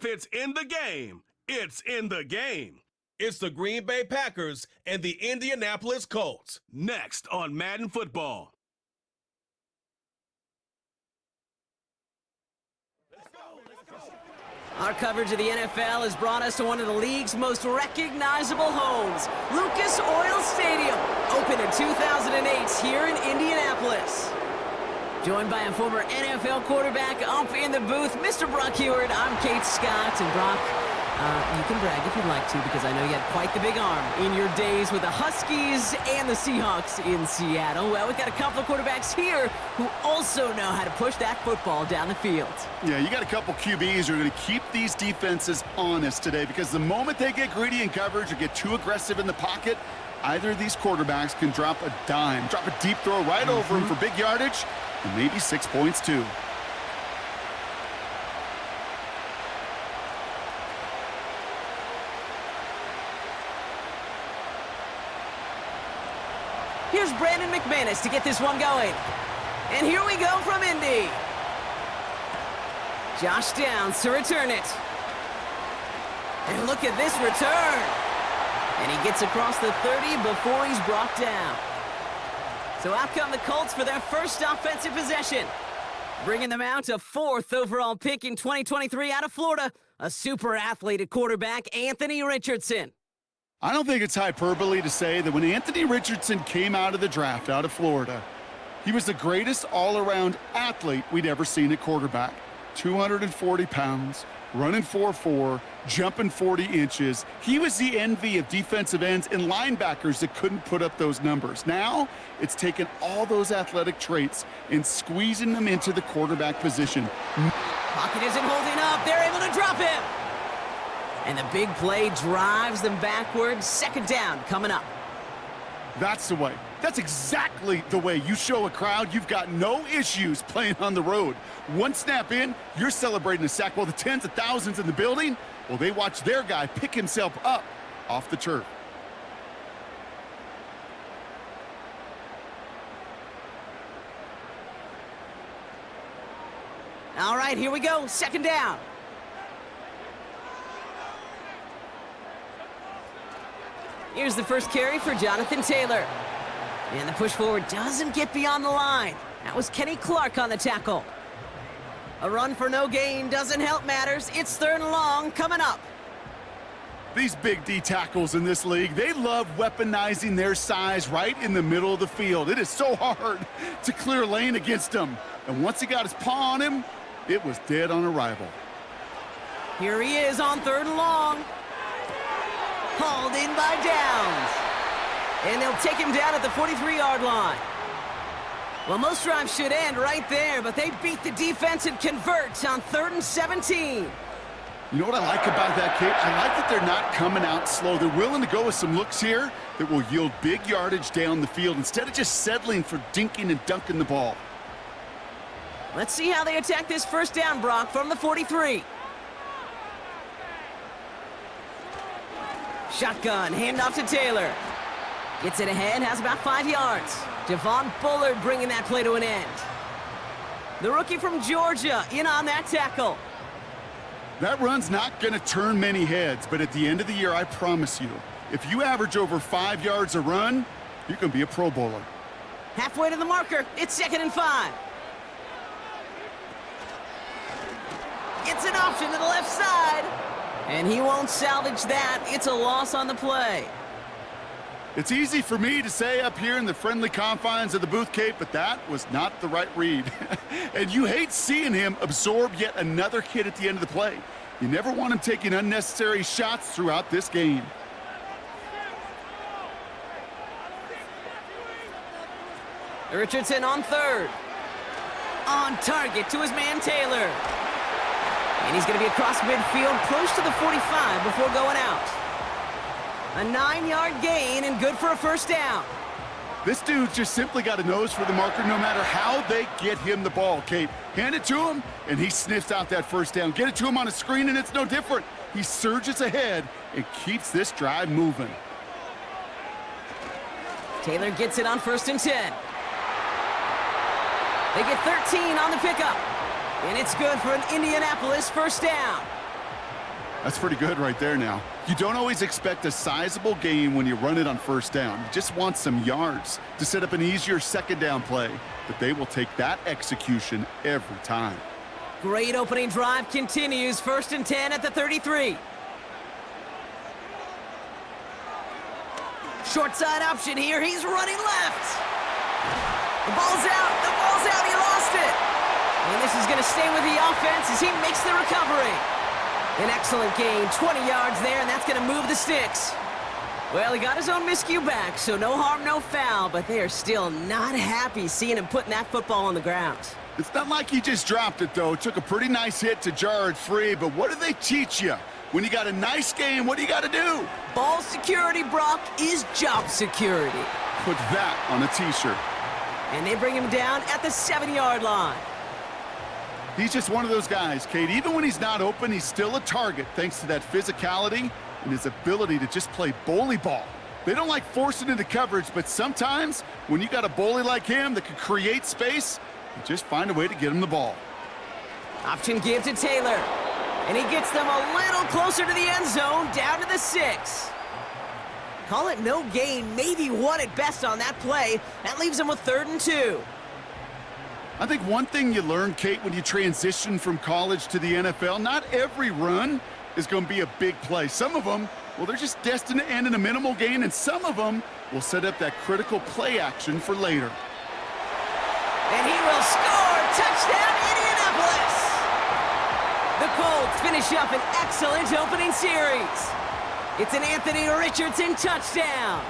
it's in the game, it's in the game. It's the Green Bay Packers and the Indianapolis Colts. Next on Madden Football. Our coverage of the NFL has brought us to one of the league's most recognizable homes, Lucas Oil Stadium, opened in 2008 here in Indianapolis. Joined by a former NFL quarterback up in the booth, Mr. Brock Heward. I'm Kate Scott, and Brock, you can brag if you'd like to, because I know you had quite the big arm in your days with the Huskies and the Seahawks in Seattle. Well, we've got a couple of quarterbacks here who also know how to push that football down the field. Yeah, you got a couple QBs who are going to keep these defenses honest today, because the moment they get greedy in coverage or get too aggressive in the pocket, either of these quarterbacks can drop a dime, drop a deep throw right over him for big yardage, and maybe 6 points too. Here's Brandon McManus to get this one going. And here we go from Indy. Josh Downs to return it. And look at this return. And he gets across the 30 before he's brought down. So out come the Colts for their first offensive possession, bringing them out a 4th overall pick in 2023 out of Florida, a super athlete at quarterback, Anthony Richardson. I don't think it's hyperbole to say that when Anthony Richardson came out of the draft out of Florida, he was the greatest all-around athlete we'd ever seen at quarterback. 240 pounds, running 4.4, jumping 40 inches. He was the envy of defensive ends and linebackers that couldn't put up those numbers. Now, it's taken all those athletic traits and squeezing them into the quarterback position. Pocket isn't holding up. They're able to drop him. And the big play drives them backwards. 2nd down coming up. That's the way. That's exactly the way you show a crowd you've got no issues playing on the road. One snap in, you're celebrating a sack while the tens of thousands in the building, well, they watch their guy pick himself up off the turf. All right, here we go. 2nd down. Here's the first carry for Jonathan Taylor. And the push forward doesn't get beyond the line. That was Kenny Clark on the tackle. A run for no gain doesn't help matters. It's 3rd and long coming up. These big D tackles in this league, they love weaponizing their size right in the middle of the field. It is so hard to clear lane against them. And once he got his paw on him, it was dead on arrival. Here he is on 3rd and long. Hauled in by Downs. And they'll take him down at the 43-yard line. Well, most drives should end right there, but they beat the defense and convert on 3rd and 17. You know what I like about that, Kate? I like that they're not coming out slow. They're willing to go with some looks here that will yield big yardage down the field instead of just settling for dinking and dunking the ball. Let's see how they attack this 1st down, Brock, from the 43. Shotgun, handoff to Taylor. Gets it ahead, has about 5 yards. Javon Bullard bringing that play to an end. The rookie from Georgia in on that tackle. That run's not going to turn many heads, but at the end of the year, I promise you, if you average over 5 yards a run, you can be a Pro Bowler. Halfway to the marker, it's 2nd and 5. It's an option to the left side. And he won't salvage that. It's a loss on the play. It's easy for me to say up here in the friendly confines of the booth, Kate, but that was not the right read. And you hate seeing him absorb yet another hit at the end of the play. You never want him taking unnecessary shots throughout this game. Richardson on 3rd. On target to his man Taylor. And he's going to be across midfield, close to the 45 before going out. A 9-yard gain and good for a 1st down. This dude's just simply got a nose for the marker no matter how they get him the ball, Kate. Hand it to him, and he sniffs out that 1st down. Get it to him on a screen, and it's no different. He surges ahead and keeps this drive moving. Taylor gets it on 1st and 10. They get 13 on the pickup. And it's good for an Indianapolis 1st down. That's pretty good right there now. You don't always expect a sizable gain when you run it on first down. You just want some yards to set up an easier second down play, but they will take that execution every time. Great opening drive continues. 1st and 10 at the 33. Short side option here. He's running left. The ball's out. The ball's out. He lost it. And this is going to stay with the offense as he makes the recovery. An excellent gain. 20 yards there, and that's going to move the sticks. Well, he got his own miscue back, so no harm, no foul, but they are still not happy seeing him putting that football on the ground. It's not like he just dropped it, though. It took a pretty nice hit to jar it free, but what do they teach you? When you got a nice game, what do you got to do? Ball security, Brock, is job security. Put that on a T-shirt. And they bring him down at the 7-yard line. He's just one of those guys, Kate. Even when he's not open, he's still a target thanks to that physicality and his ability to just play bully ball. They don't like forcing into coverage, but sometimes when you got a bully like him that can create space, you just find a way to get him the ball. Option give to Taylor. And he gets them a little closer to the end zone, down to the 6. Call it no gain, maybe one at best on that play. That leaves them with 3rd and 2. I think one thing you learn, Kate, when you transition from college to the NFL, not every run is going to be a big play. Some of them, well, they're just destined to end in a minimal gain, and some of them will set up that critical play action for later. And he will score! Touchdown, Indianapolis! The Colts finish up an excellent opening series. It's an Anthony Richardson touchdown.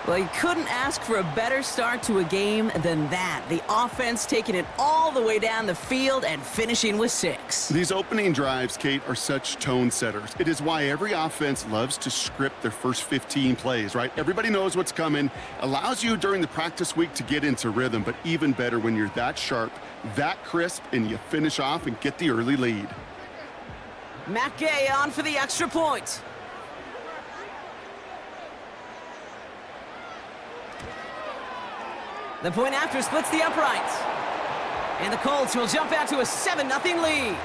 Well, you couldn't ask for a better start to a game than that. The offense taking it all the way down the field and finishing with 6. These opening drives, Kate, are such tone setters. It is why every offense loves to script their first 15 plays, right? Everybody knows what's coming. Allows you during the practice week to get into rhythm, but even better when you're that sharp, that crisp, and you finish off and get the early lead. Matt Gay on for the extra point. The point after splits the uprights. And the Colts will jump out to a 7-0 lead.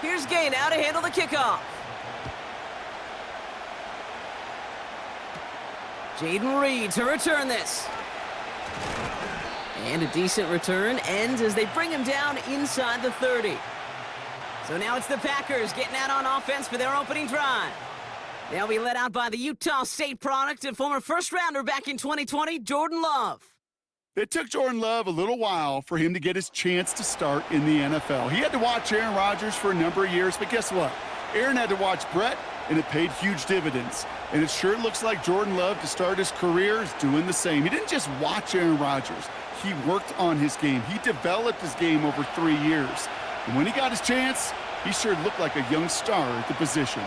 Here's Gay now to handle the kickoff. Jaden Reed to return this. And a decent return ends as they bring him down inside the 30. So now it's the Packers getting out on offense for their opening drive. They'll be led out by the Utah State product and former first-rounder back in 2020, Jordan Love. It took Jordan Love a little while for him to get his chance to start in the NFL. He had to watch Aaron Rodgers for a number of years, but guess what? Aaron had to watch Brett, and it paid huge dividends. And it sure looks like Jordan Love, to start his career, is doing the same. He didn't just watch Aaron Rodgers. He worked on his game. He developed his game over 3 years. And when he got his chance, he sure looked like a young star at the position.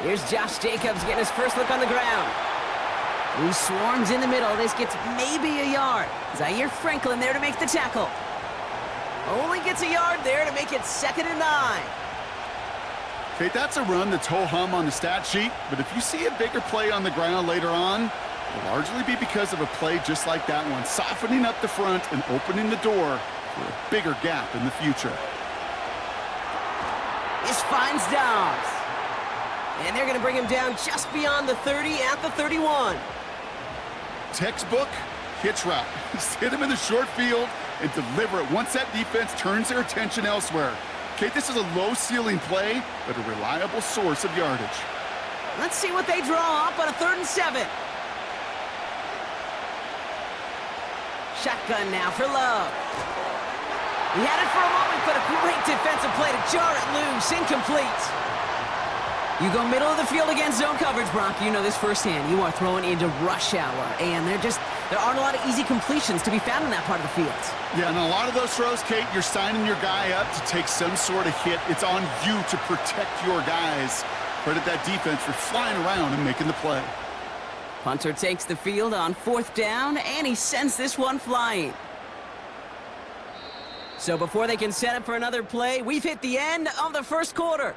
Here's Josh Jacobs getting his first look on the ground. He swarms in the middle. This gets maybe a yard. Zaire Franklin there to make the tackle. Only gets a yard there to make it 2nd and 9. Okay, that's a run that's ho-hum on the stat sheet, but if you see a bigger play on the ground later on, it'll largely be because of a play just like that one, softening up the front and opening the door for a bigger gap in the future. This finds Dobbs. And they're going to bring him down just beyond the 30 at the 31. Textbook hitch route. Just hit him in the short field and deliver it once that defense turns their attention elsewhere. Okay, this is a low-ceiling play, but a reliable source of yardage. Let's see what they draw up on a 3rd and 7. Shotgun now for Love. He had it for a moment, but a great defensive play to jar it loose. Incomplete. You go middle of the field against zone coverage, Brock. You know this firsthand. You are throwing into rush hour, and there aren't a lot of easy completions to be found in that part of the field. Yeah, and a lot of those throws, Kate, you're signing your guy up to take some sort of hit. It's on you to protect your guys. Credit that defense for flying around and making the play. Punter takes the field on 4th down, and he sends this one flying. So before they can set up for another play, we've hit the end of the first quarter.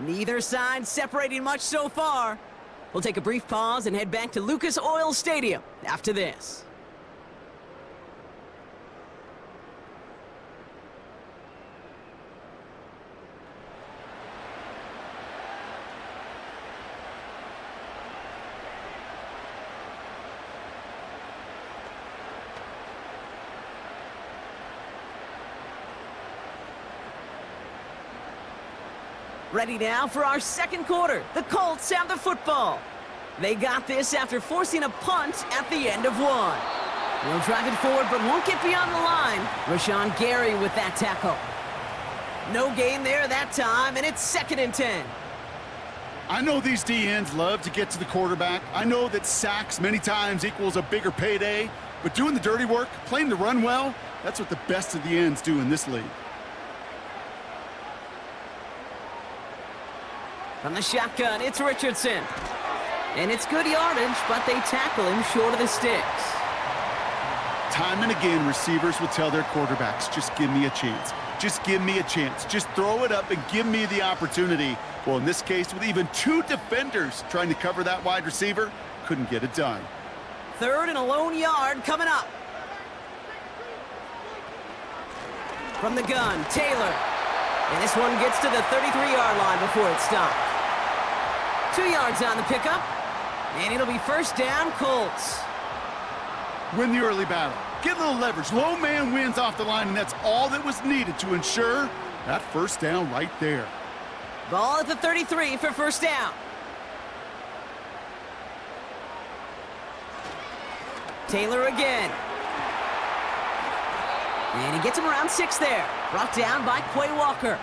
Neither side separating much so far. We'll take a brief pause and head back to Lucas Oil Stadium after this. Ready now for our second quarter. The Colts have the football. They got this after forcing a punt at the end of one. They'll drive it forward, but won't get beyond the line. Rashawn Gary with that tackle. No gain there that time, and it's 2nd and 10. I know these DNs love to get to the quarterback. I know that sacks many times equals a bigger payday, but doing the dirty work, playing the run well, that's what the best of the ends do in this league. From the shotgun, it's Richardson. And it's good yardage, but they tackle him short of the sticks. Time and again, receivers will tell their quarterbacks, just give me a chance. Just give me a chance. Just throw it up and give me the opportunity. Well, in this case, with even 2 defenders trying to cover that wide receiver, couldn't get it done. 3rd and a lone yard coming up. From the gun, Taylor. And this one gets to the 33-yard line before it's stopped. 2 yards on the pickup. And it'll be 1st down, Colts. Win the early battle. Get a little leverage. Low man wins off the line, and that's all that was needed to ensure that 1st down right there. Ball at the 33 for 1st down. Taylor again. And he gets him around 6 there. Brought down by Quay Walker.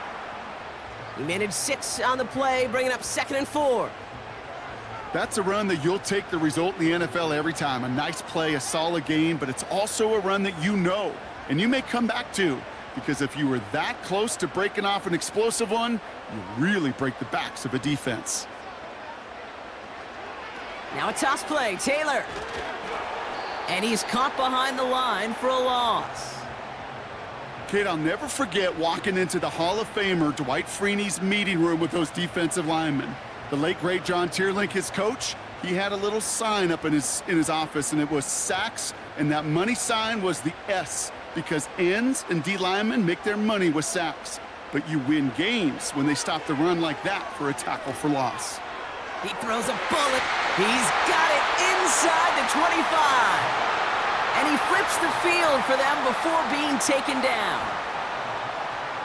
He managed 6 on the play, bringing up 2nd and 4. That's a run that you'll take the result in the NFL every time. A nice play, a solid game, but it's also a run that you know, and you may come back to, because if you were that close to breaking off an explosive one, you really break the backs of a defense. Now a toss play, Taylor. And he's caught behind the line for a loss. Kid, I'll never forget walking into the Hall of Famer Dwight Freeney's meeting room with those defensive linemen. The late, great John Tierlink, his coach, he had a little sign up in his office, and it was sacks, and that money sign was the S, because ends and D linemen make their money with sacks. But you win games when they stop the run like that for a tackle for loss. He throws a bullet. He's got it inside the 25. And he flips the field for them before being taken down.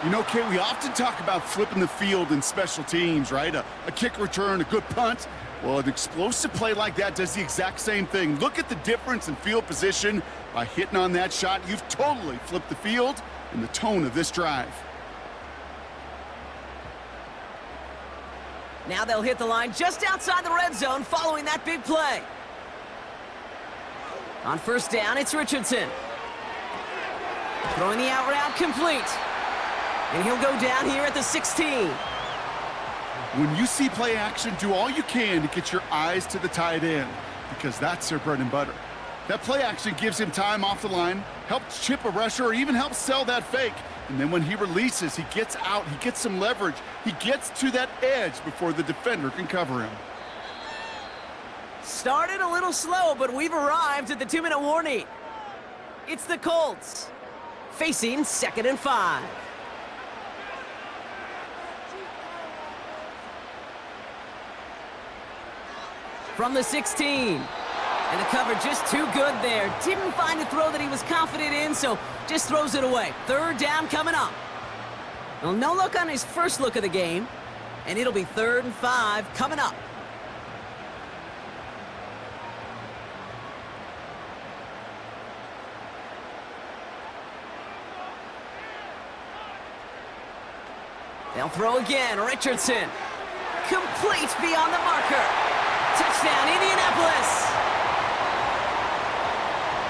You know, Kate, we often talk about flipping the field in special teams, right? A kick return, a good punt. Well, an explosive play like that does the exact same thing. Look at the difference in field position. By hitting on that shot, you've totally flipped the field and the tone of this drive. Now they'll hit the line just outside the red zone following that big play. On 1st down, it's Richardson. Throwing the out route complete. And he'll go down here at the 16. When you see play action, do all you can to get your eyes to the tight end, because that's their bread and butter. That play action gives him time off the line, helps chip a rusher, or even helps sell that fake. And then when he releases, he gets out, he gets some leverage. He gets to that edge before the defender can cover him. Started a little slow, but we've arrived at the 2-minute warning. It's the Colts, facing 2nd and 5. From the 16. And the cover just too good there. Didn't find a throw that he was confident in, so just throws it away. 3rd down coming up. Well, no look on his first look of the game, and it'll be 3rd and 5 coming up. They'll throw again. Richardson. Complete beyond the marker. Touchdown, Indianapolis.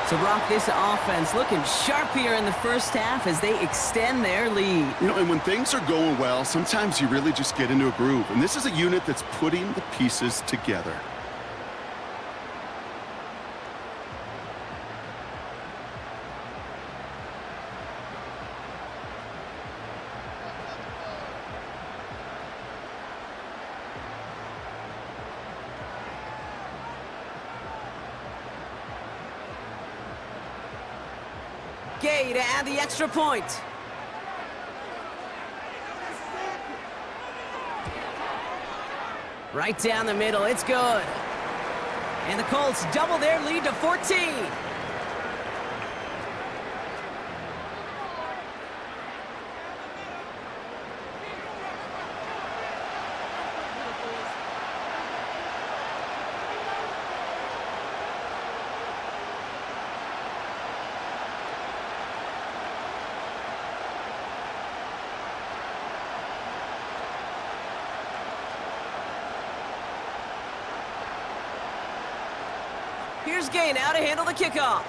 So, Brock, this offense looking sharp here in the first half as they extend their lead. You know, and when things are going well, sometimes you really just get into a groove. And this is a unit that's putting the pieces together. Gay to add the extra point. Right down the middle, it's good. And the Colts double their lead to 14. Here's Gay now to handle the kickoff.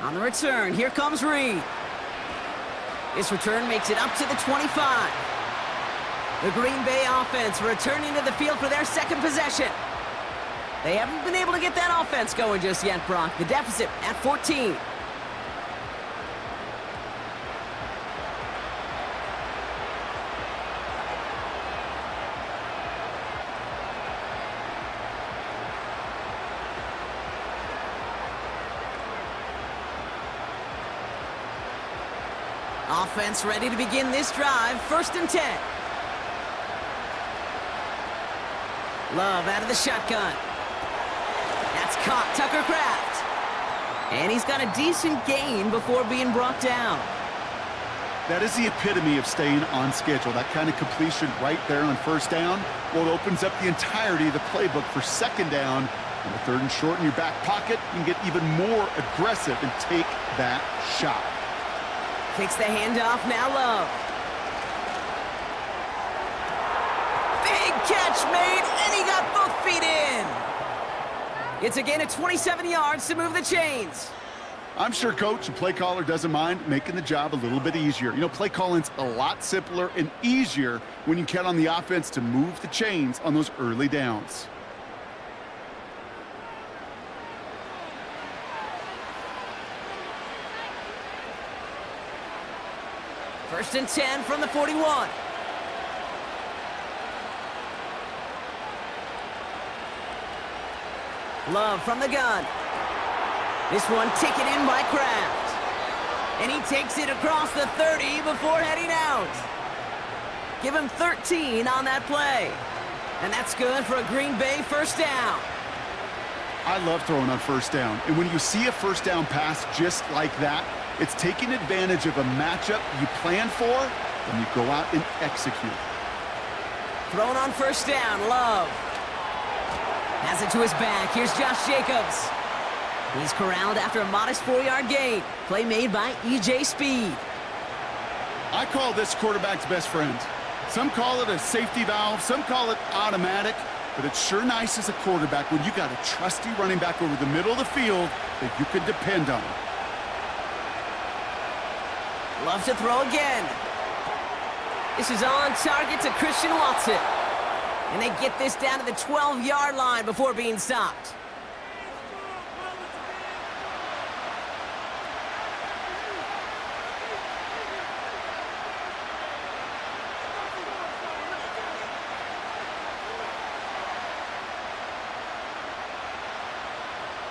On the return, here comes Reed. This return makes it up to the 25. The Green Bay offense returning to the field for their second possession. They haven't been able to get that offense going just yet, Brock. The deficit at 14. Offense ready to begin this drive. 1st and 10. Love out of the shotgun. That's caught Tucker Kraft. And he's got a decent gain before being brought down. That is the epitome of staying on schedule. That kind of completion right there on 1st down. Well, it opens up the entirety of the playbook for 2nd down. And the 3rd and short in your back pocket, you can get even more aggressive and take that shot. Takes the handoff, now Love. Big catch made, and he got both feet in. It's a gain of 27 yards to move the chains. I'm sure coach and play caller doesn't mind making the job a little bit easier. You know, play calling's a lot simpler and easier when you count on the offense to move the chains on those early downs. First and 10 from the 41. Love from the gun. This one taken in by Kraft. And he takes it across the 30 before heading out. Give him 13 on that play. And that's good for a Green Bay 1st down. I love throwing on 1st down. And when you see a 1st down pass just like that, it's taking advantage of a matchup you plan for, and you go out and execute. Thrown on 1st down, Love. Has it to his back. Here's Josh Jacobs. He's corralled after a modest 4-yard gain. Play made by E.J. Speed. I call this quarterback's best friend. Some call it a safety valve, some call it automatic, but it's sure nice as a quarterback when you got a trusty running back over the middle of the field that you can depend on. Love to throw again. This is on target to Christian Watson. And they get this down to the 12-yard line before being stopped.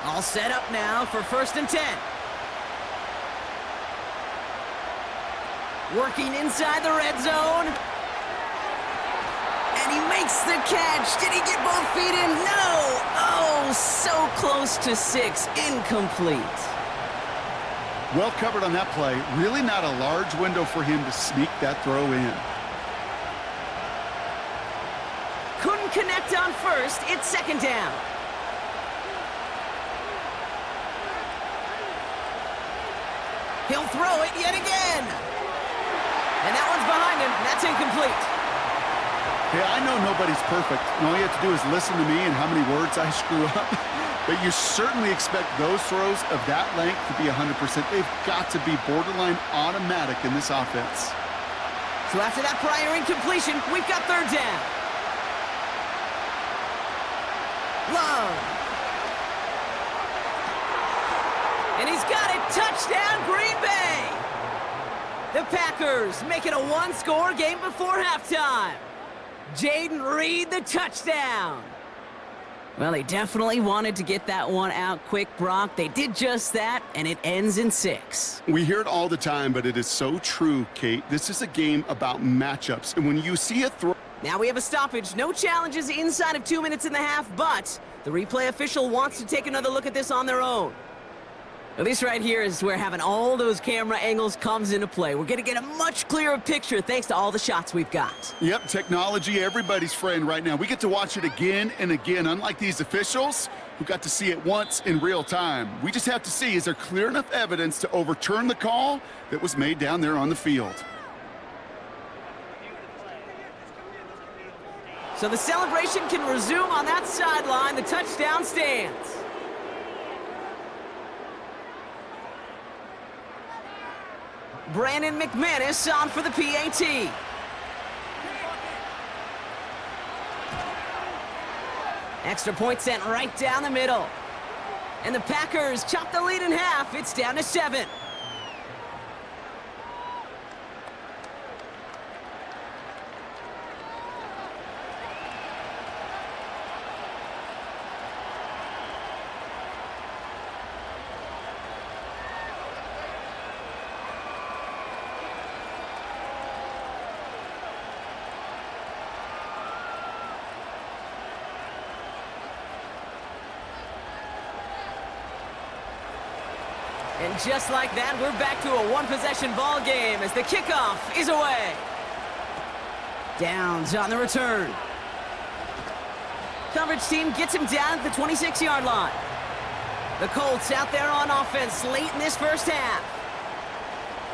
All set up now for 1st and 10. Working inside the red zone. And he makes the catch. Did he get both feet in? No! Oh, so close to 6. Incomplete. Well covered on that play. Really not a large window for him to sneak that throw in. Couldn't connect on 1st. It's 2nd down. He'll throw it yet again. And that one's behind him. That's incomplete. Hey, I know nobody's perfect, and all you have to do is listen to me and how many words I screw up. But you certainly expect those throws of that length to be 100%. They've got to be borderline automatic in this offense. So after that prior incompletion, we've got third down. Love. And he's got it. Touchdown, Green Bay. The Packers make it a one-score game before halftime. Jaden Reed, the touchdown. Well, they definitely wanted to get that one out quick, Brock. They did just that, and it ends in 6. We hear it all the time, but it is so true, Kate. This is a game about matchups, and when you see a throw... Now we have a stoppage. No challenges inside of 2 minutes and a half, but the replay official wants to take another look at this on their own. Now, this right here is where having all those camera angles comes into play. We're going to get a much clearer picture thanks to all the shots we've got. Yep, technology, everybody's friend right now. We get to watch it again and again, unlike these officials who got to see it once in real time. We just have to see, is there clear enough evidence to overturn the call that was made down there on the field? So the celebration can resume on that sideline. The touchdown stands. Brandon McManus on for the PAT. Extra point sent right down the middle. And the Packers chop the lead in half. It's down to 7. And just like that, we're back to a one-possession ball game as the kickoff is away. Downs on the return. Coverage team gets him down at the 26-yard line. The Colts out there on offense late in this first half.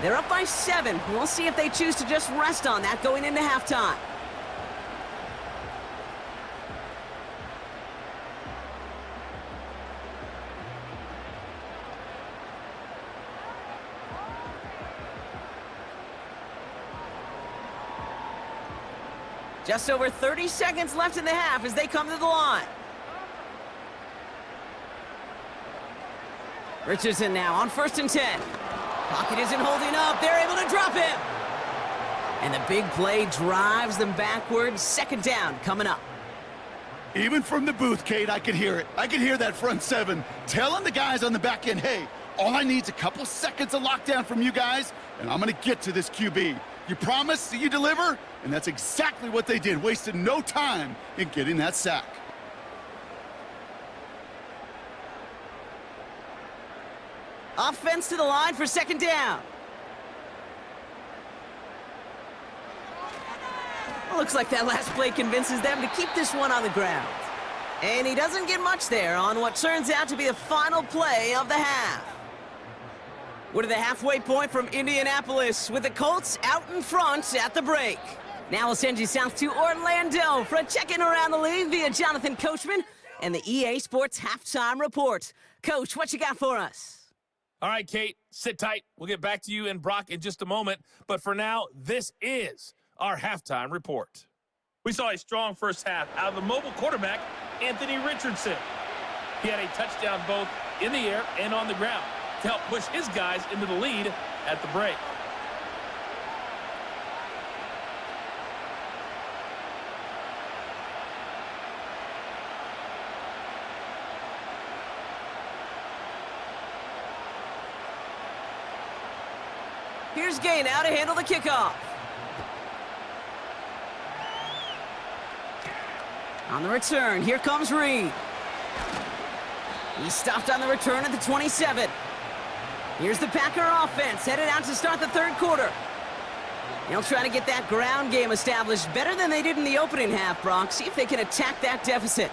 They're up by 7. We'll see if they choose to just rest on that going into halftime. Just over 30 seconds left in the half as they come to the line. Richardson now on 1st and 10. Pocket isn't holding up. They're able to drop him. And the big play drives them backwards. 2nd down coming up. Even from the booth, Kate, I could hear it. I could hear that front 7 telling the guys on the back end, hey, all I need is a couple seconds of lockdown from you guys, and I'm going to get to this QB. You promise that you deliver? And that's exactly what they did. Wasted no time in getting that sack. Offense to the line for 2nd down. Looks like that last play convinces them to keep this one on the ground. And he doesn't get much there on what turns out to be the final play of the half. We're to the halfway point from Indianapolis with the Colts out in front at the break. Now we'll send you south to Orlando for a check-in around the league via Jonathan Coachman and the EA Sports Halftime Report. Coach, what you got for us? All right, Kate, sit tight. We'll get back to you and Brock in just a moment. But for now, this is our halftime report. We saw a strong first half out of the mobile quarterback, Anthony Richardson. He had a touchdown both in the air and on the ground to help push his guys into the lead at the break. Here's Gay now to handle the kickoff. On the return, here comes Reed. He's stopped on the return at the 27. Here's the Packer offense headed out to start the 3rd quarter. They'll try to get that ground game established better than they did in the opening half, Brock. See if they can attack that deficit.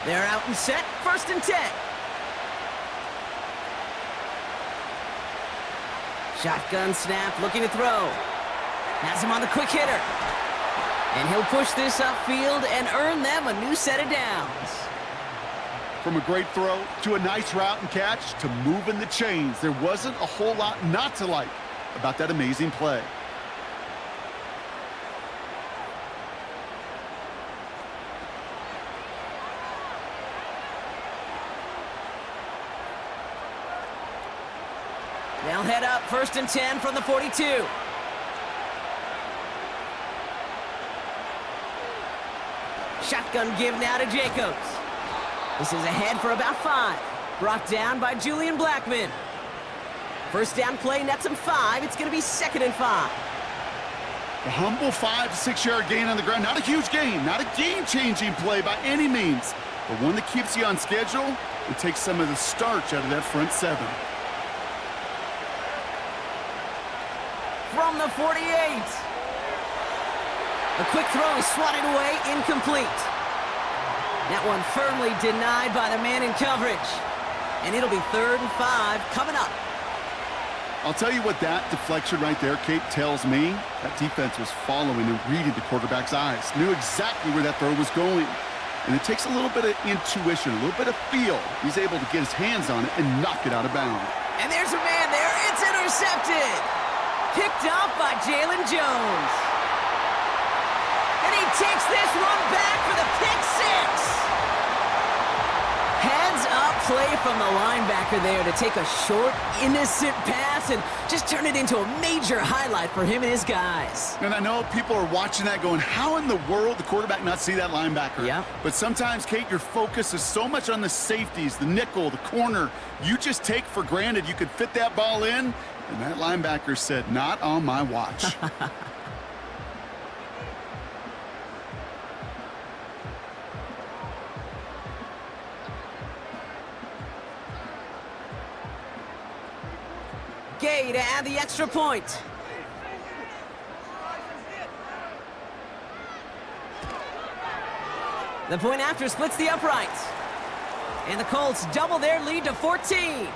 They're out and set, 1st and 10. Shotgun snap, looking to throw. Has him on the quick hitter. And he'll push this upfield and earn them a new set of downs. From a great throw to a nice route and catch to moving the chains, there wasn't a whole lot not to like about that amazing play. They'll head up 1st and 10 from the 42. Shotgun give now to Jacobs. This is ahead for about 5. Brought down by Julian Blackmon. 1st down play nets him 5. It's going to be 2nd and 5. A humble 5 to 6 yard gain on the ground. Not a huge gain, not a game-changing play by any means, but one that keeps you on schedule and takes some of the starch out of that front 7. From the 48. A quick throw is swatted away, incomplete. That one firmly denied by the man in coverage. And it'll be 3rd and 5 coming up. I'll tell you what that deflection right there, Kate, tells me. That defense was following and reading the quarterback's eyes. Knew exactly where that throw was going. And it takes a little bit of intuition, a little bit of feel. He's able to get his hands on it and knock it out of bounds. And there's a man there. It's intercepted. Picked off by Jalen Jones. And he takes this one back for the pick 6. Heads up play from the linebacker there to take a short, innocent pass and just turn it into a major highlight for him and his guys. And I know people are watching that going, how in the world the quarterback not see that linebacker? Yeah. But sometimes, Kate, your focus is so much on the safeties, the nickel, the corner. You just take for granted you could fit that ball in. And that linebacker said, not on my watch. Gay to add the extra point. The point after splits the uprights. And the Colts double their lead to 14.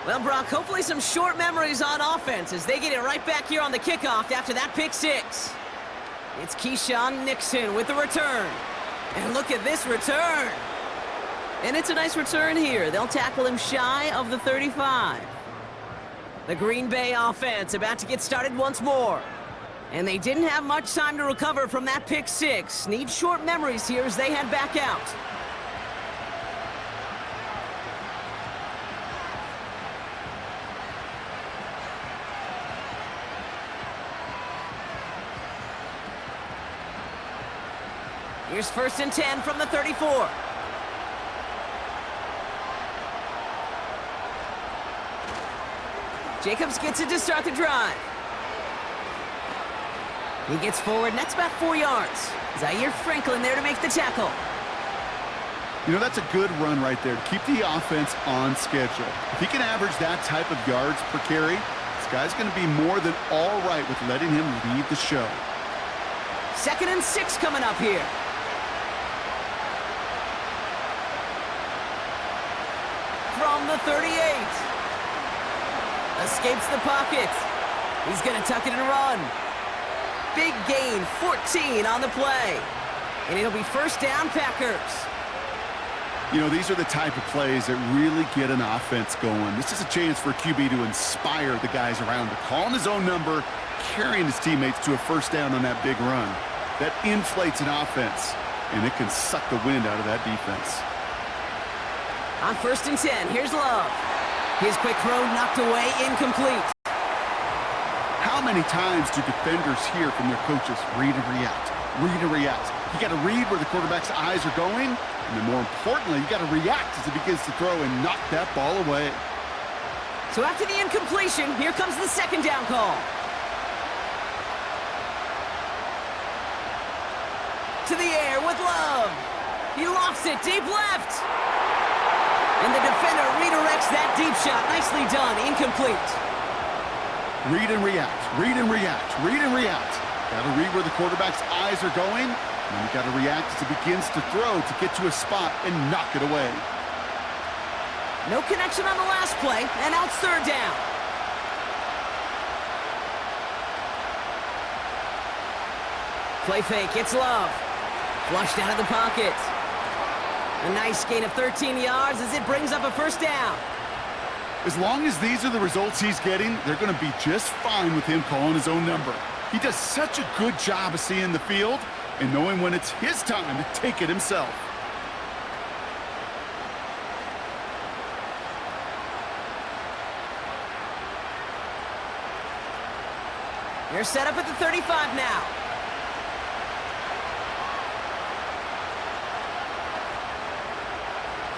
Well, Brock, hopefully some short memories on offense as they get it right back here on the kickoff after that pick 6. It's Keyshawn Nixon with the return. And look at this return. And it's a nice return here. They'll tackle him shy of the 35. The Green Bay offense about to get started once more. And they didn't have much time to recover from that pick 6. Need short memories here as they head back out. Here's 1st and 10 from the 34. Jacobs gets it to start the drive. He gets forward, and that's about 4 yards. Zaire Franklin there to make the tackle. You know, that's a good run right there to keep the offense on schedule. If he can average that type of yards per carry, this guy's going to be more than all right with letting him lead the show. 2nd and 6 coming up here. From the 38. Escapes the pocket. He's going to tuck it and run. Big gain, 14 on the play. And it'll be 1st down, Packers. You know, these are the type of plays that really get an offense going. This is a chance for a QB to inspire the guys around him. Calling his own number, carrying his teammates to a 1st down on that big run. That inflates an offense, and it can suck the wind out of that defense. On 1st and 10, here's Love. His quick throw knocked away, incomplete. How many times do defenders hear from their coaches, read and react? read and react. You got to read where the quarterback's eyes are going, and then more importantly, you got to react as he begins to throw and knock that ball away. So after the incompletion, here comes the second down call. To the air with Love. He lofts it deep left. And the defender redirects that deep shot. Nicely done. Incomplete. Read and react, read and react, read and react. Got to read where the quarterback's eyes are going, and then you got to react as he begins to throw to get to a spot and knock it away. No connection on the last play, and now it's third down. Play fake, it's Love. Flushed out of the pocket. A nice gain of 13 yards as it brings up a first down. As long as these are the results he's getting, they're going to be just fine with him calling his own number. He does such a good job of seeing the field and knowing when it's his time to take it himself. They're set up at the 35 now.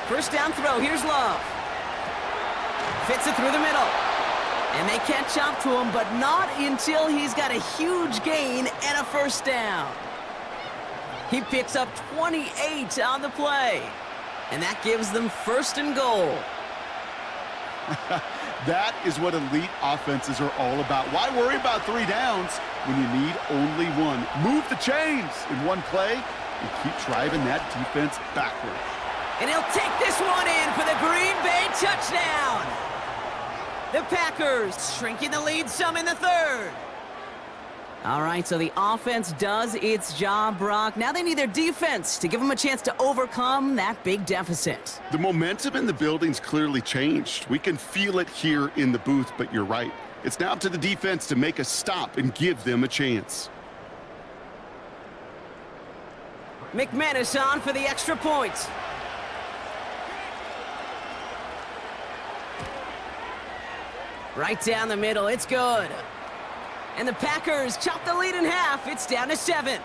First down throw, here's Love. Fits it through the middle. And they catch up to him, but not until he's got a huge gain and a first down. He picks up 28 on the play. And that gives them first and goal. That is what elite offenses are all about. Why worry about 3 downs when you need only one? Move the chains in one play and keep driving that defense backward. And he'll take this one in for the Green Bay touchdown. The Packers shrinking the lead some in the third. All right, so the offense does its job, Brock. Now they need their defense to give them a chance to overcome that big deficit. The momentum in the building's clearly changed. We can feel it here in the booth, but you're right. It's now up to the defense to make a stop and give them a chance. McManus on for the extra point. Right down the middle, it's good. And the Packers chop the lead in half. It's down to 7.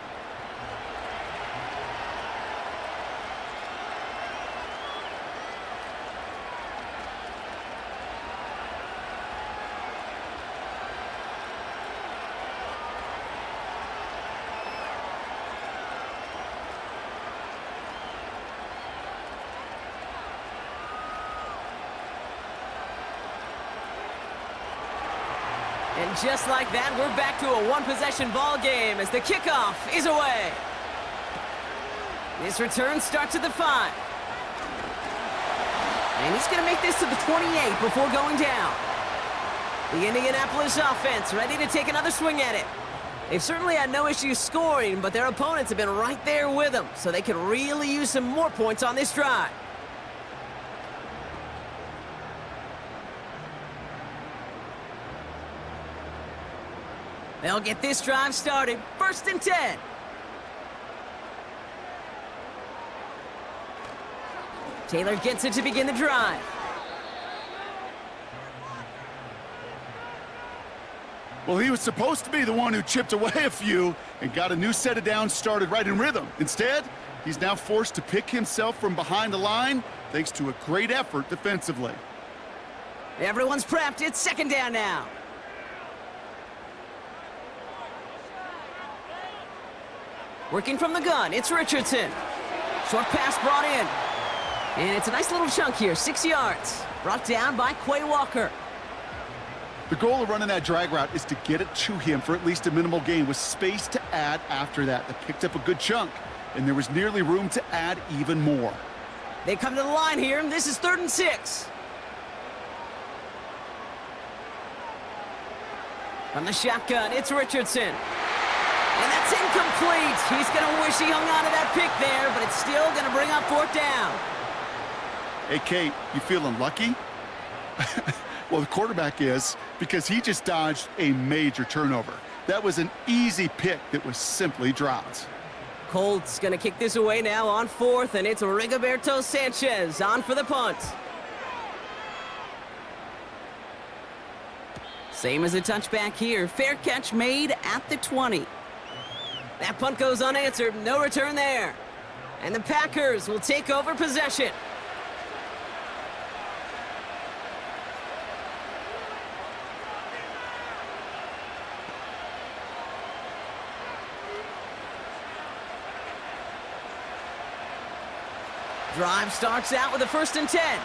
And just like that, we're back to a one-possession ball game as the kickoff is away. This return starts at the 5. And he's going to make this to the 28 before going down. The Indianapolis offense ready to take another swing at it. They've certainly had no issues scoring, but their opponents have been right there with them, so they could really use some more points on this drive. They'll get this drive started. 1st and 10. Taylor gets it to begin the drive. Well, he was supposed to be the one who chipped away a few and got a new set of downs started right in rhythm. Instead, he's now forced to pick himself from behind the line thanks to a great effort defensively. Everyone's prepped. It's 2nd down now. Working from the gun, it's Richardson. Short pass brought in. And it's a nice little chunk here, 6 yards. Brought down by Quay Walker. The goal of running that drag route is to get it to him for at least a minimal gain with space to add after that. They picked up a good chunk, and there was nearly room to add even more. They come to the line here, and this is 3rd and 6. From the shotgun, it's Richardson. And that's incomplete. He's going to wish he hung on to that pick there, but it's still going to bring up 4th down. Hey, Kate, you feeling lucky? Well, the quarterback is, because he just dodged a major turnover. That was an easy pick that was simply dropped. Colts going to kick this away now on 4th, and it's Rigoberto Sanchez on for the punt. Same as a touchback here. Fair catch made at the 20. That punt goes unanswered. No return there. And the Packers will take over possession. Drive starts out with a 1st and 10.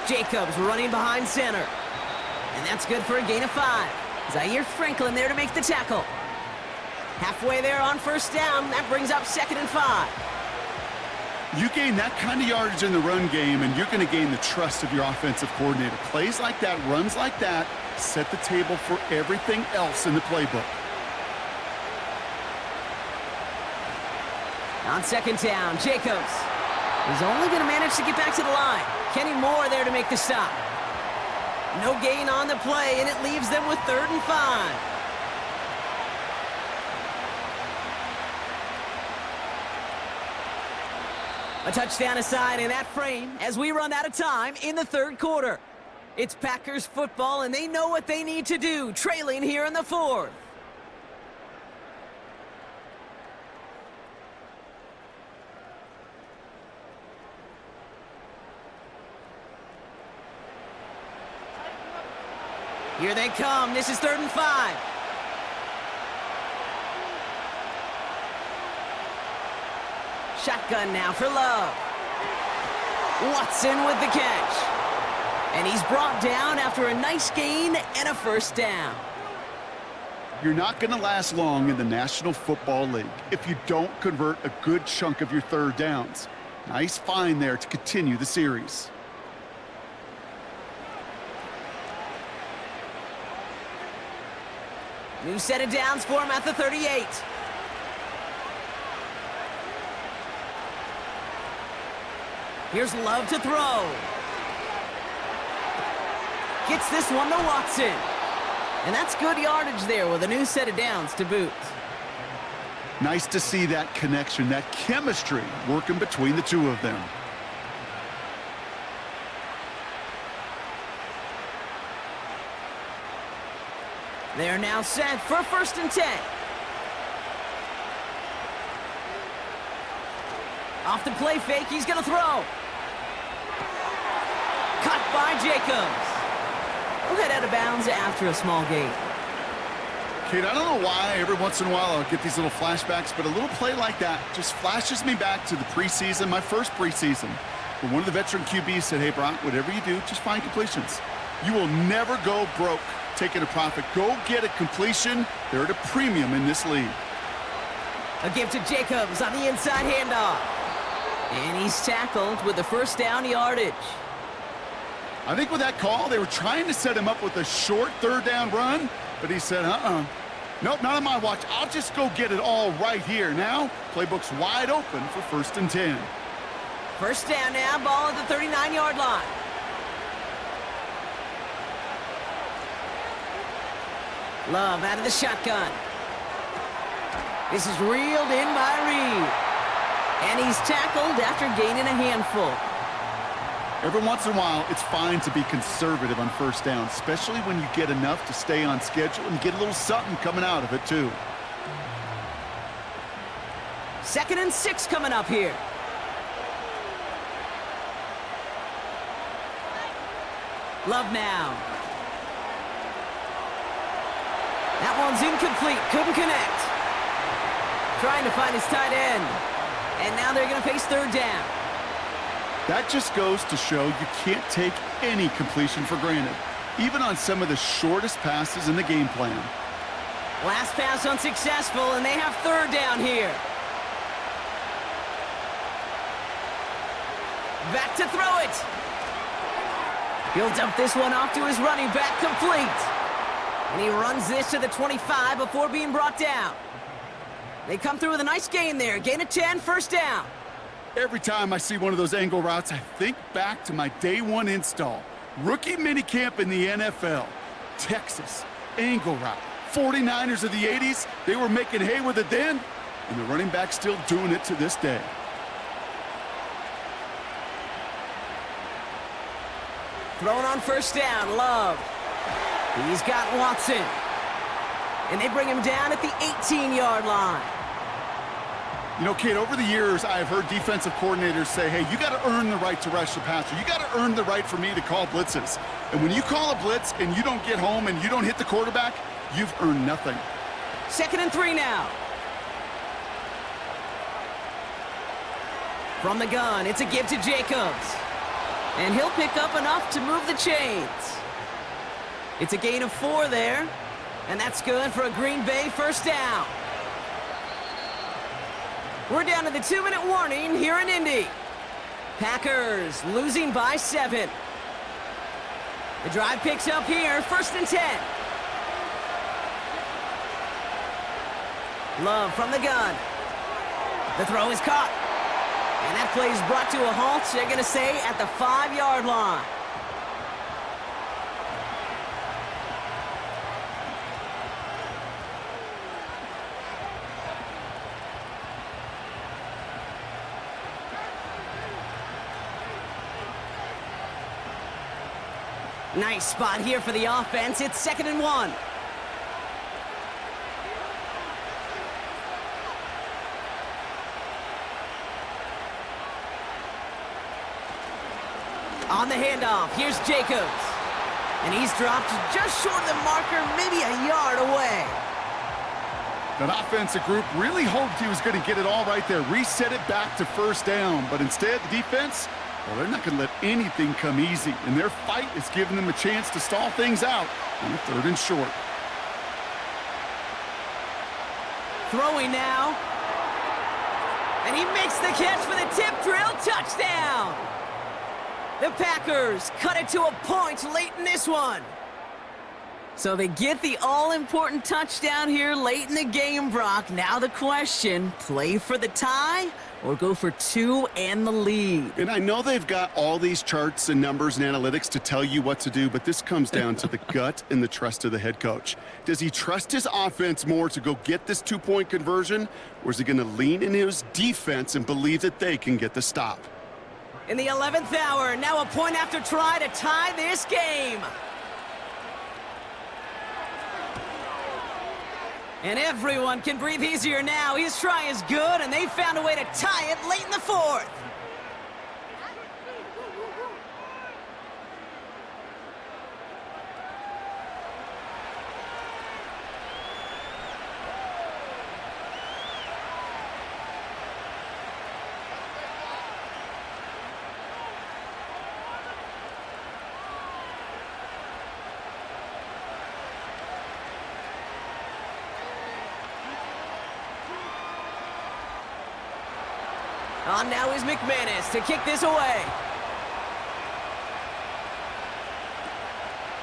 Jacobs running behind center. And that's good for a gain of 5. Zaire Franklin there to make the tackle. Halfway there on 1st down. That brings up 2nd and 5. You gain that kind of yardage in the run game, and you're going to gain the trust of your offensive coordinator. Plays like that, runs like that, set the table for everything else in the playbook. On 2nd down, Jacobs. He's only going to manage to get back to the line. Kenny Moore there to make the stop. No gain on the play, and it leaves them with 3rd and 5. A touchdown aside in that frame as we run out of time in the 3rd quarter. It's Packers football, and they know what they need to do, trailing here in the 4th. Here they come. This is 3rd and 5. Shotgun now for Love. Watson with the catch. And he's brought down after a nice gain and a 1st down. You're not going to last long in the National Football League if you don't convert a good chunk of your 3rd downs. Nice find there to continue the series. New set of downs for him at the 38. Here's Love to throw. Gets this one to Watson. And that's good yardage there with a new set of downs to boot. Nice to see that connection, that chemistry working between the two of them. They're now set for 1st and 10. Off the play fake, he's going to throw. Cut by Jacobs. We'll head out of bounds after a small gain. Kate, I don't know why every once in a while I'll get these little flashbacks, but a little play like that just flashes me back to the preseason, my first preseason, where one of the veteran QBs said, hey, Brock, whatever you do, just find completions. You will never go broke taking a profit. Go get a completion. They're at a premium in this league. A give to Jacobs on the inside handoff. And he's tackled with the 1st down yardage. I think with that call, they were trying to set him up with a short 3rd down run, but he said, nope, not on my watch. I'll just go get it all right here. Now, playbook's wide open for 1st and 10. 1st down now, ball at the 39-yard line. Love out of the shotgun. This is reeled in by Reed. And he's tackled after gaining a handful. Every once in a while, it's fine to be conservative on 1st down, especially when you get enough to stay on schedule and get a little something coming out of it, too. 2nd and 6 coming up here. Love now. That one's incomplete. Couldn't connect. Trying to find his tight end. And now they're going to face 3rd down. That just goes to show you can't take any completion for granted, even on some of the shortest passes in the game plan. Last pass unsuccessful, and they have 3rd down here. Back to throw it. He'll dump this one off to his running back, complete. And he runs this to the 25 before being brought down. They come through with a nice gain there. Gain of 10, 1st down. Every time I see one of those angle routes, I think back to my day 1 install. Rookie minicamp in the NFL. Texas, angle route. 49ers of the 80s, they were making hay with it then, and the running back's still doing it to this day. Thrown on 1st down, Love. He's got Watson. And they bring him down at the 18-yard line. You know, Kate, over the years, I've heard defensive coordinators say, hey, you got to earn the right to rush the passer. You got to earn the right for me to call blitzes. And when you call a blitz and you don't get home and you don't hit the quarterback, you've earned nothing. 2nd and 3 now. From the gun, it's a give to Jacobs. And he'll pick up enough to move the chains. It's a gain of 4 there. And that's good for a Green Bay first down. We're down to the 2-minute warning here in Indy. Packers losing by 7. The drive picks up here, 1st and 10. Love from the gun. The throw is caught. And that play is brought to a halt, they're going to say, at the 5-yard line. Nice spot here for the offense. It's 2nd and 1. On the handoff, here's Jacobs. And he's dropped just short of the marker, maybe a yard away. That offensive group really hoped he was going to get it all right there, reset it back to first down. But instead, the defense, well, they're not going to let anything come easy. And their fight is giving them a chance to stall things out on a 3rd and short. Throwing now. And he makes the catch for the tip drill touchdown. The Packers cut it to a point late in this one. So they get the all-important touchdown here late in the game, Brock. Now the question, play for the tie or go for 2 and the lead? And I know they've got all these charts and numbers and analytics to tell you what to do, but this comes down to the gut and the trust of the head coach. Does he trust his offense more to go get this 2-point conversion, or is he going to lean in his defense and believe that they can get the stop? In the 11th hour, now a point after try to tie this game. And everyone can breathe easier now. His try is good, and they found a way to tie it late in the 4th. On now is McManus to kick this away.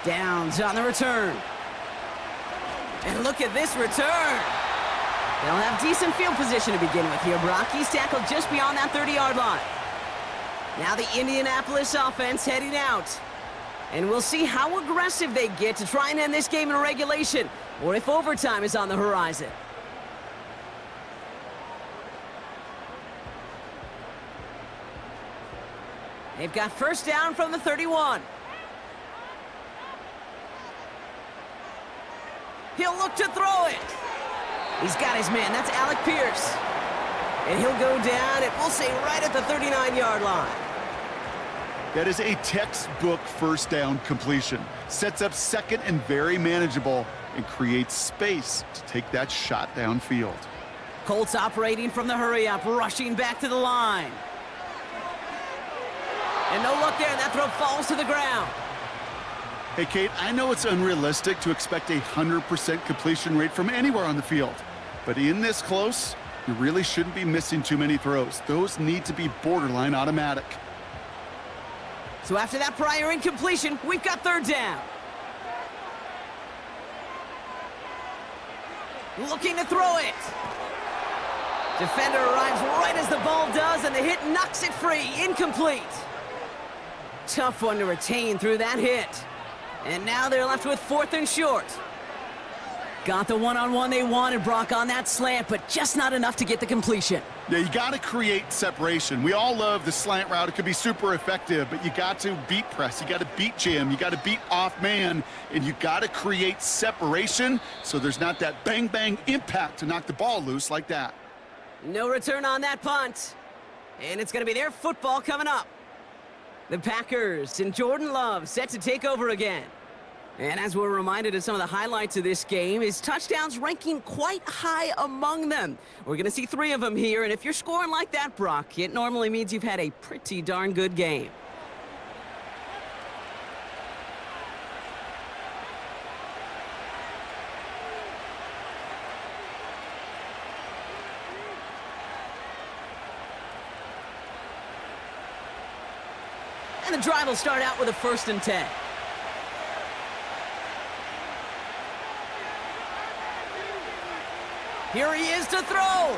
Downs on the return. And look at this return. They'll have decent field position to begin with here. Brock, he's tackled just beyond that 30-yard line. Now the Indianapolis offense heading out. And we'll see how aggressive they get to try and end this game in regulation, or if overtime is on the horizon. They've got first down from the 31. He'll look to throw it. He's got his man. That's Alec Pierce. And he'll go down, and we'll say right at the 39-yard line. That is a textbook first down completion. Sets up second and very manageable and creates space to take that shot downfield. Colts operating from the hurry-up, rushing back to the line. And no look there, and that throw falls to the ground. Hey, Kate, I know it's unrealistic to expect a 100% completion rate from anywhere on the field. But in this close, you really shouldn't be missing too many throws. Those need to be borderline automatic. So after that prior incompletion, we've got third down. Looking to throw it. Defender arrives right as the ball does, and the hit knocks it free. Incomplete. Tough one to retain through that hit. And now they're left with 4th and short. Got the one-on-one they wanted, Brock, on that slant, but just not enough to get the completion. Yeah, you got to create separation. We all love the slant route. It could be super effective, but you got to beat press. You got to beat jam. You got to beat off man, and you got to create separation so there's not that bang-bang impact to knock the ball loose like that. No return on that punt. And it's going to be their football coming up. The Packers and Jordan Love set to take over again. And as we're reminded of some of the highlights of this game, his touchdowns ranking quite high among them. We're going to see 3 of them here, and if you're scoring like that, Brock, it normally means you've had a pretty darn good game. And the drive will start out with a 1st and 10. Here he is to throw.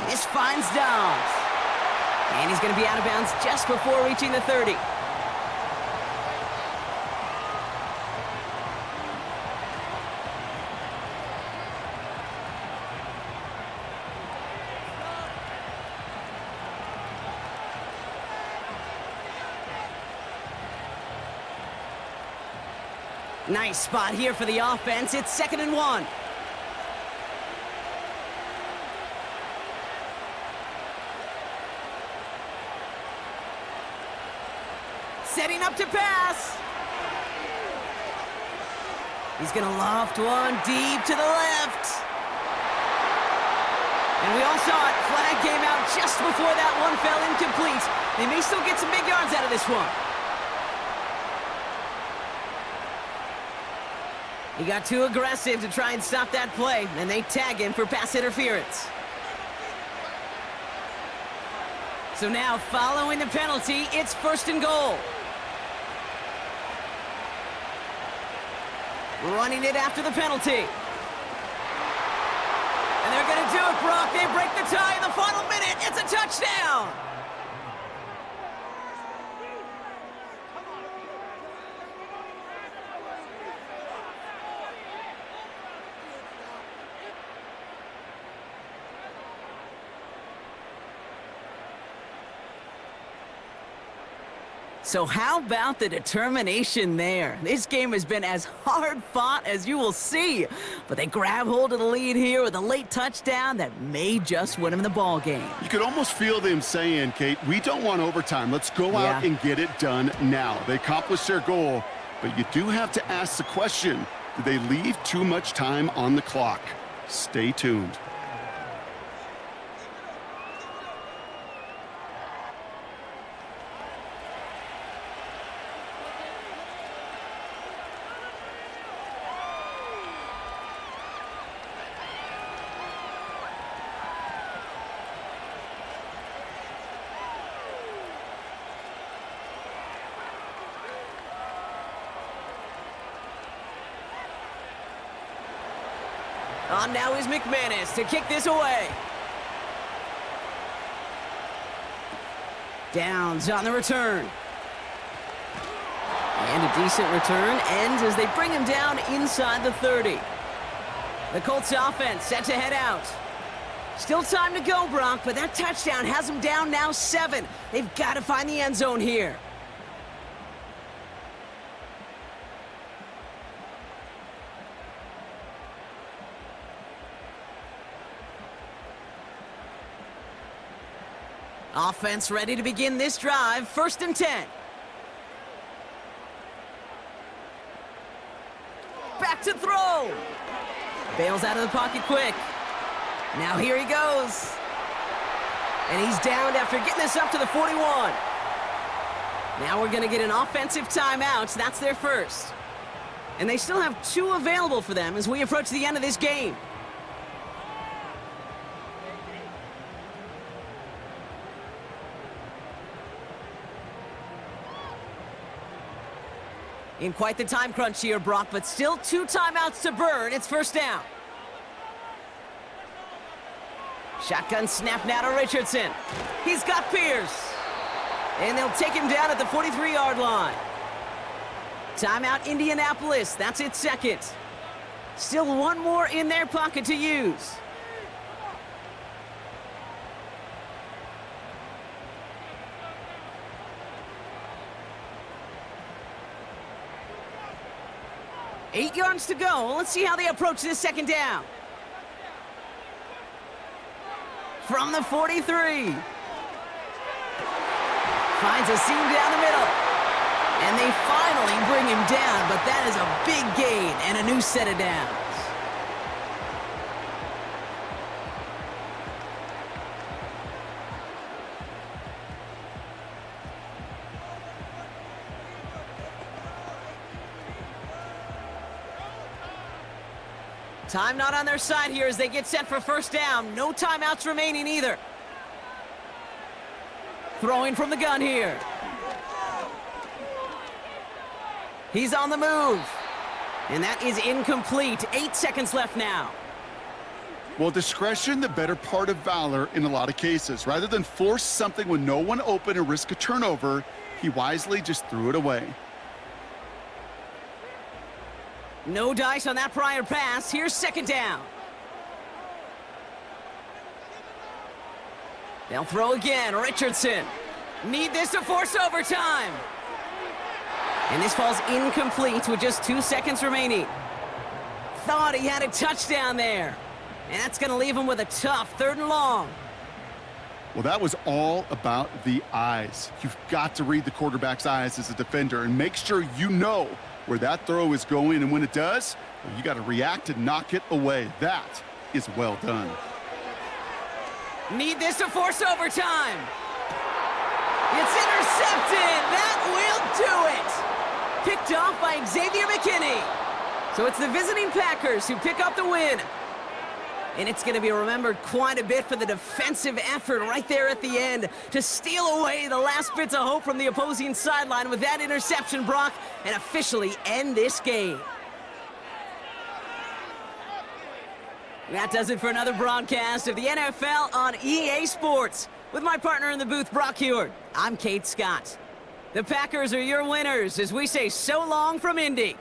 This finds Dobbs. And he's going to be out of bounds just before reaching the 30. Nice spot here for the offense. It's 2nd and 1. Setting up to pass. He's going to loft one deep to the left. And we all saw it. Flag came out just before that one fell incomplete. They may still get some big yards out of this one. He got too aggressive to try and stop that play, and they tag him for pass interference. So now, following the penalty, it's 1st and goal. Running it after the penalty. And they're going to do it, Brock. They break the tie in the final minute. It's a touchdown. So how about the determination there? This game has been as hard fought as you will see. But they grab hold of the lead here with a late touchdown that may just win them the ball game. You could almost feel them saying, Kate, we don't want overtime. Let's go out and get it done now. They accomplished their goal, but you do have to ask the question, did they leave too much time on the clock? Stay tuned. On now is McManus to kick this away. Downs on the return. And a decent return ends as they bring him down inside the 30. The Colts offense set to head out. Still time to go, Brock, but that touchdown has them down now 7. They've got to find the end zone here. Offense ready to begin this drive. 1st and 10. Back to throw. Bails out of the pocket quick. Now here he goes. And he's downed after getting this up to the 41. Now we're going to get an offensive timeout. That's their first. And they still have 2 available for them as we approach the end of this game. In quite the time crunch here, Brock, but still 2 timeouts to burn. It's 1st down. Shotgun snap now to Richardson. He's got Pierce. And they'll take him down at the 43-yard line. Timeout Indianapolis. That's its 2nd. Still one more in their pocket to use. Eight yards to go. Let's see how they approach this second down. From the 43. Finds a seam down the middle. And they finally bring him down, but that is a big gain and a new set of downs. Time not on their side here as they get set for first down. No timeouts remaining either. Throwing from the gun here. He's on the move. And that is incomplete. 8 seconds left now. Well, discretion, the better part of valor in a lot of cases. Rather than force something with no one open and risk a turnover, he wisely just threw it away. No dice on that prior pass. Here's second down. They'll throw again. Richardson. Need this to force overtime. And this falls incomplete with just 2 seconds remaining. Thought he had a touchdown there. And that's going to leave him with a tough 3rd and long. Well, that was all about the eyes. You've got to read the quarterback's eyes as a defender and make sure you know where that throw is going, and when it does, well, you got to react and knock it away. That is well done. Need this to force overtime. It's intercepted. That will do it. Picked off by Xavier McKinney. So it's the visiting Packers who pick up the win. And it's going to be remembered quite a bit for the defensive effort right there at the end to steal away the last bits of hope from the opposing sideline with that interception, Brock, and officially end this game. That does it for another broadcast of the NFL on EA Sports. With my partner in the booth, Brock Heward, I'm Kate Scott. The Packers are your winners as we say so long from Indy.